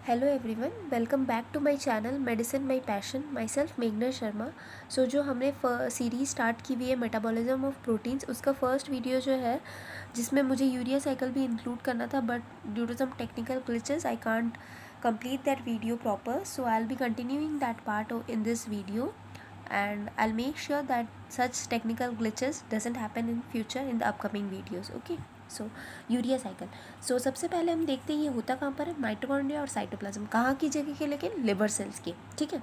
Hello everyone, welcome back to my channel medicine my passion. Myself मेघना शर्मा। सो जो हमने series start की हुई है मेटाबॉलिज्म ऑफ प्रोटीन्स, उसका फर्स्ट वीडियो जो है जिसमें मुझे यूरिया साइकिल भी इंक्लूड करना था, but due to some technical glitches I can't complete that video proper, so I'll be continuing that part in this video, and I'll make sure that such technical glitches doesn't happen in future in the upcoming videos. Okay, so urea cycle. So सबसे पहले हम देखते हैं ये होता कहाँ पर है, माइटोकॉन्ड्रिया और साइटोप्लाज्म। कहाँ की जगह के, लेकिन लिवर सेल्स की। ठीक है,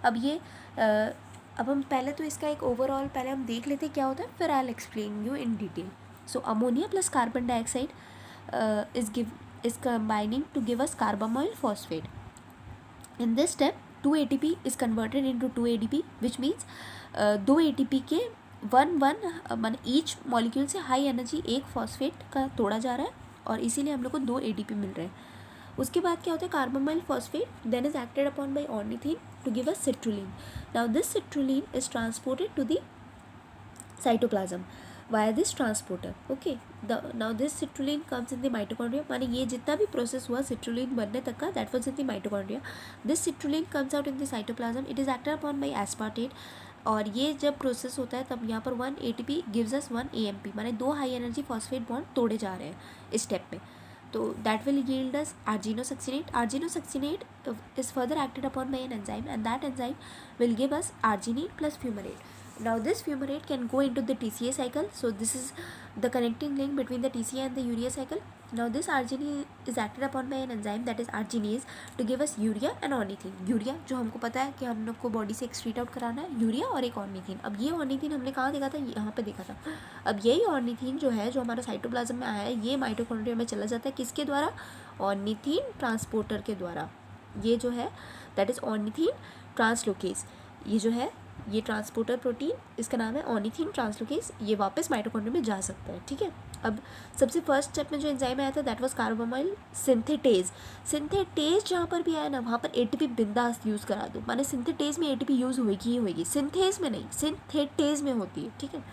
अब ये अब हम पहले तो इसका एक ओवरऑल पहले हम देख लेते हैं क्या होता है, फिर I will explain you in detail. So ammonia plus carbon dioxide is combining to give us carbamyl phosphate. In this step 2 ATP is converted into 2 ADP, which means 2 ATP के वन ईच मॉलिक्यूल से high energy एक phosphate का तोड़ा जा रहा है, और इसीलिए हम लोग को 2 ATP मिल रहे हैं। उसके बाद क्या होता है, carbamoyl phosphate then is acted upon by ornithine to give us citrulline. Now this citrulline is transported to the cytoplasm via this transporter. Okay, now this citrulline comes in the mitochondria, माने ये जितना भी process हुआ citrulline बनने तक का, that was in the mitochondria. This citrulline comes out in the cytoplasm. It is acted upon by aspartate, और ये जब प्रोसेस होता है तब यहाँ पर 1 ATP gives us 1 AMP, माने 2 हाई एनर्जी फॉस्फेट बॉन्ड तोड़े जा रहे हैं इस स्टेप में। तो that will yield us arginosuccinate. Arginosuccinate is further acted upon by an enzyme, and that enzyme will give us arginine plus fumarate. Now this fumarate can go into the TCA cycle, so this is the connecting link between the TCA and the urea cycle. Now this arginine is acted upon by an enzyme, that is arginase, to give us urea and ornithine. Urea जो हमको पता है कि हम लोग को body से excrete out कराना है, यूरिया और एक ऑर्निथीन। अब ये ऑर्निथीन हमने कहाँ देखा था, यहाँ पे देखा था। अब यही ऑर्निथीन जो है, जो हमारा साइटोप्लाज्म में आया है, ये माइटोकॉन्ड्रिया में चला जाता है। किसके द्वारा? ऑर्निथीन ट्रांसपोर्टर के द्वारा। ये जो है दैट इज़ ऑर्निथीन ट्रांसलोकेज। ये जो है ये ट्रांसपोर्टर प्रोटीन, इसका नाम है ऑर्निथीन ट्रांसलोकेज। ये वापस माइटोकॉन्ड्रिया में जा सकता है। ठीक है, अब सबसे फर्स्ट स्टेप में जो एंजाइम आया था दैट वाज कार्बामाइल सिंथेटेज। सिंथेटेज जहाँ पर भी आया ना, वहाँ पर एटीपी बिंदास यूज़ करा दो, माने सिंथेटेज में एटीपी यूज़ होगी ही होगी, सिंथेज में नहीं, सिंथेटेज में होती है। ठीक है,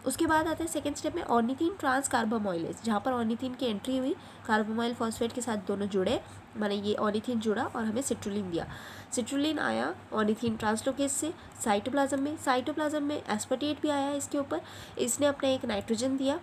उसके बाद आता है सेकेंड स्टेप में ऑर्निथीन ट्रांस कार्बामोइलेज, जहाँ पर ऑर्निथीन की एंट्री हुई, कार्बामोइल फॉस्फेट के साथ दोनों जुड़े, माने ये ऑर्निथीन जुड़ा और हमें सिट्रुलिन दिया। सिट्रुलिन आया ऑर्निथीन ट्रांसलोकेज से साइटोप्लाज्म में। साइटोप्लाज्म में एस्पर्टेट भी आया इसके ऊपर, इसने अपना एक नाइट्रोजन दिया,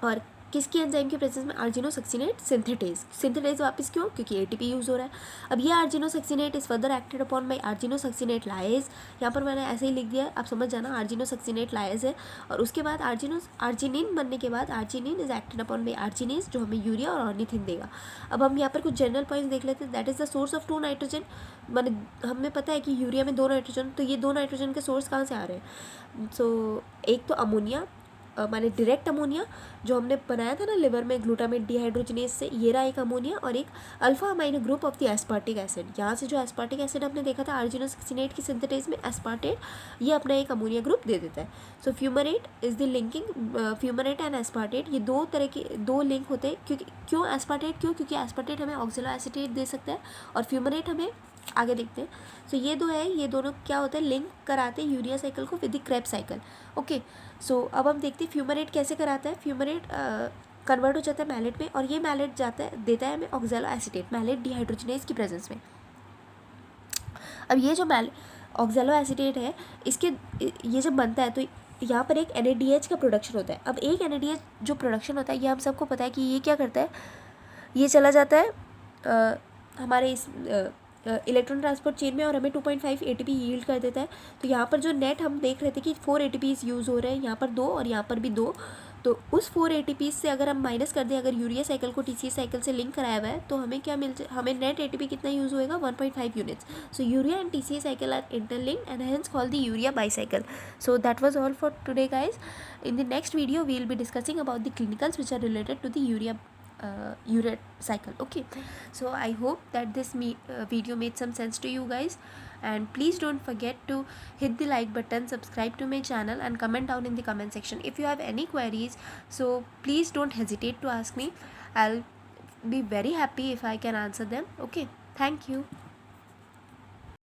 और किसकी एंजाइम के प्रेजेंस में? आर्जिनोसक्सिनेट सिंथेटेज। सिंथेटेज वापस क्यों? क्योंकि एटीपी यूज़ हो रहा है। अब ये argininosuccinate is further acted upon by argininosuccinate lyase. यहाँ पर मैंने ऐसे ही लिख दिया, आप समझ जाना, आर्जिनोसक्सिनेट लाइज है। और उसके बाद आर्जिनिन बनने के बाद arginine is acted upon by arginase, जो हमें यूरिया और ऑर्निथिन देगा। अब हम यहाँ पर कुछ जनरल पॉइंट्स देख लेते हैं। That is the source of 2 nitrogen. मैंने हमें पता है कि यूरिया में 2 नाइट्रोजन, तो ये 2 नाइट्रोजन के सोर्स कहाँ से आ रहे हैं? सो एक तो अमोनिया, माने डायरेक्ट अमोनिया जो हमने बनाया था ना लिवर में ग्लूटामेट डिहाइड्रोजनेज से, ये रहा एक अमोनिया, और एक alpha amino group of the aspartic acid. यहाँ से जो एस्पार्टिक एसिड हमने देखा था आर्जिनोसक्सिनेट की सिंथेटेज में, एस्पार्टेट ये अपना एक अमोनिया ग्रुप दे देता है। So fumarate is the linking, fumarate and aspartate, ये 2 तरह के 2 लिंक होते हैं। क्योंकि क्यों एस्पार्टेट? क्योंकि एस्पार्टेट हमें ऑक्सिलो एसिटेट दे सकता है, और फ्यूमरेट हमें आगे देखते हैं। सो ये 2 है, ये दोनों क्या होता है, लिंक कराते हैं यूरिया साइकिल को with the Krebs cycle. Okay, so अब हम देखते हैं फ्यूमरेट कैसे कराता है। फ्यूमरेट कन्वर्ट हो जाता है मैलेट में, और ये मैलेट जाता है देता है हमें ऑक्सैलो एसिटेट, मैलेट डिहाइड्रोजनेज की प्रेजेंस में। अब ये जो ऑक्सैलो एसिटेट है, इसके ये जब बनता है तो यहाँ पर एक NADH का प्रोडक्शन होता है। अब एक NADH जो प्रोडक्शन होता है, ये हम सबको पता है कि ये क्या करता है, ये चला जाता है हमारे इस इलेक्ट्रॉन ट्रांसपोर्ट चेन में, और हमें 2.5 ATP यील्ड कर देता है। तो यहाँ पर जो नेट हम देख रहे थे कि 4 ATPs यूज़ हो रहे हैं, यहाँ पर 2 और यहाँ पर भी 2, तो उस 4 ATPs से अगर हम माइनस कर दें, अगर यूरिया साइकिल को TCA साइकिल से लिंक कराया हुआ है, तो हमें क्या हमें नेट ATP कितना यूज़ होएगा? 1.5 units. So urea and TCA cycle are interlinked and hence call the urea bicycle. So that was all for today guys. In the next video we will be discussing about the clinicals which are related to the urea cycle. Okay, so I hope that this video made some sense to you guys, and please don't forget to hit the like button, subscribe to my channel, and comment down in the comment section if you have any queries. So please don't hesitate to ask me. I'll be very happy if I can answer them. Okay, thank you.